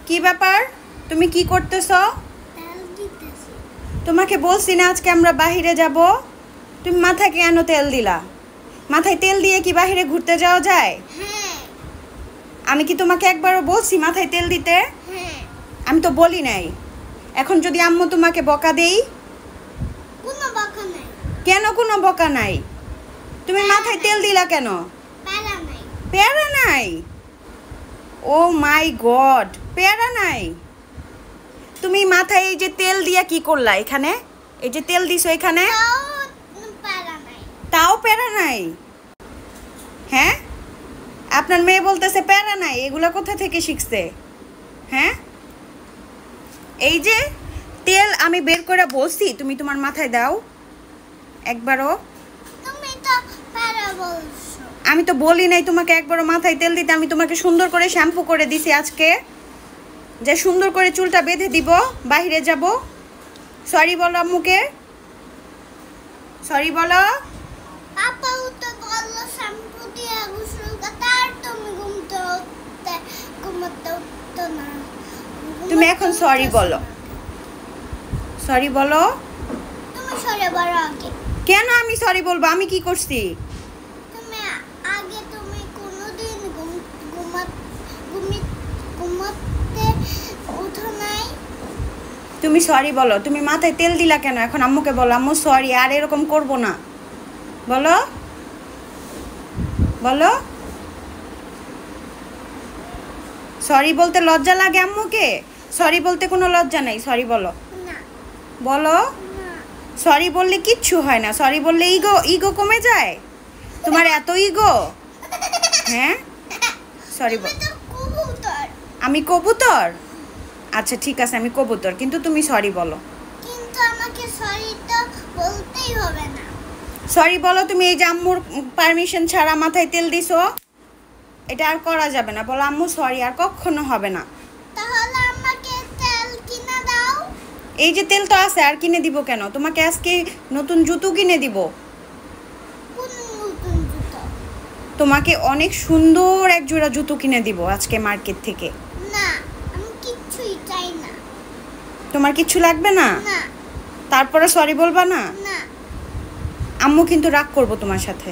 কি ব্যাপার? তুমি কি করতেছো? তোমাকে বলছি না আজকে আমরা বাহিরে যাব? তুমি মাথায় কেন তেল দিলা? মাথায় তেল দিয়ে কি বাহিরে ঘুরতে যাওয়া যায়? আমি কি তোমাকে একবারও বলছি মাথায় তেল দিতে? আমি তো বলি নাই। এখন যদি আম্মু তোমাকে বকা দেই? কোনো বকা নাই। কেন কোনো বকা নাই? তুমি মাথায় তেল দিলা কেন? প্যারা নাই। প্যারা নাই? ও মাই গড, প্যারা নাই? তুমি মাথায় এই যে তেল দিয়া কি করলা এখানে? এই যে তেল দিছো এখানে, তাও প্যারা নাই? হ্যাঁ, আপনার মেয়ে বলতেছে প্যারা নাই। এগুলো কোথা থেকে শিখছে? হ্যাঁ, এই যে তেল আমি বের করে বলছি তুমি তোমার মাথায় দাও একবারও? তুমি তো প্যারা বলছো। আমি তো বলি নাই তোমাকে একবারও মাথায় তেল দিতে। আমি তোমাকে সুন্দর করে শ্যাম্পু করে দিছি আজকে, যে সুন্দর করে চুলটা বেঁধে দিব, বাইরে যাব। সরি বলো আম্মুকে, সরি বলো। পাপাও তো বললো শ্যাম্পু দিয়ে গোসল করতে, আর তুমি ঘুমোতে উঠতো না। তুমি এখন সরি বলো, সরি বলো। তুমি সরে বলো আগে। কেন আমি সরি বলবো? আমি কি করছি? তুমি আগে তুমি কোনোদিন ঘুমাতে উঠো নাই। তুমি সরি বলো। তুমি মাথায় তেল দিলা কেন? এখন আম্মুকে বলো আম্মু সরি, আর এরকম করব না। বলো বলো। সরি বলতে লজ্জা লাগে আম্মুকে? সরি বলতে কোনো লজ্জা নাই, সরি বলো। না বলো। না, সরি বললে কিচ্ছু হয় না। সরি বললে ইগো কমে যায়? তোমার এত ইগো? হ্যাঁ, সরি বল। তুমি তো কবুতর। আমি কবুতর? আচ্ছা ঠিক আছে, আমি কবুতর, কিন্তু তুমি সরি বলো। কিন্তু আমাকে সরি তো বলতেই হবে না। সরি বলো। তুমি এই যে আম্মুর পারমিশন ছাড়া মাথায় তেল দিছো, এটা আর করা যাবে না। বলো আম্মু সরি, আর কখনো হবে না। তাহলে আমাকে তেল কিনে দাও। এই যে তেল তো আছে, আর কিনে দিব কেন? তোমাকে আজকে নতুন জুতো কিনে দিব। কোন নতুন জুতো? তোমাকে অনেক সুন্দর এক জোড়া জুতো কিনে দিব আজকে মার্কেট থেকে। না, আমি কিচ্ছুই চাই না। তোমার কিচ্ছু লাগবে না? না তারপরে সরি বলবা না? না। আম্মু কিন্তু রাগ করবো তোমার সাথে।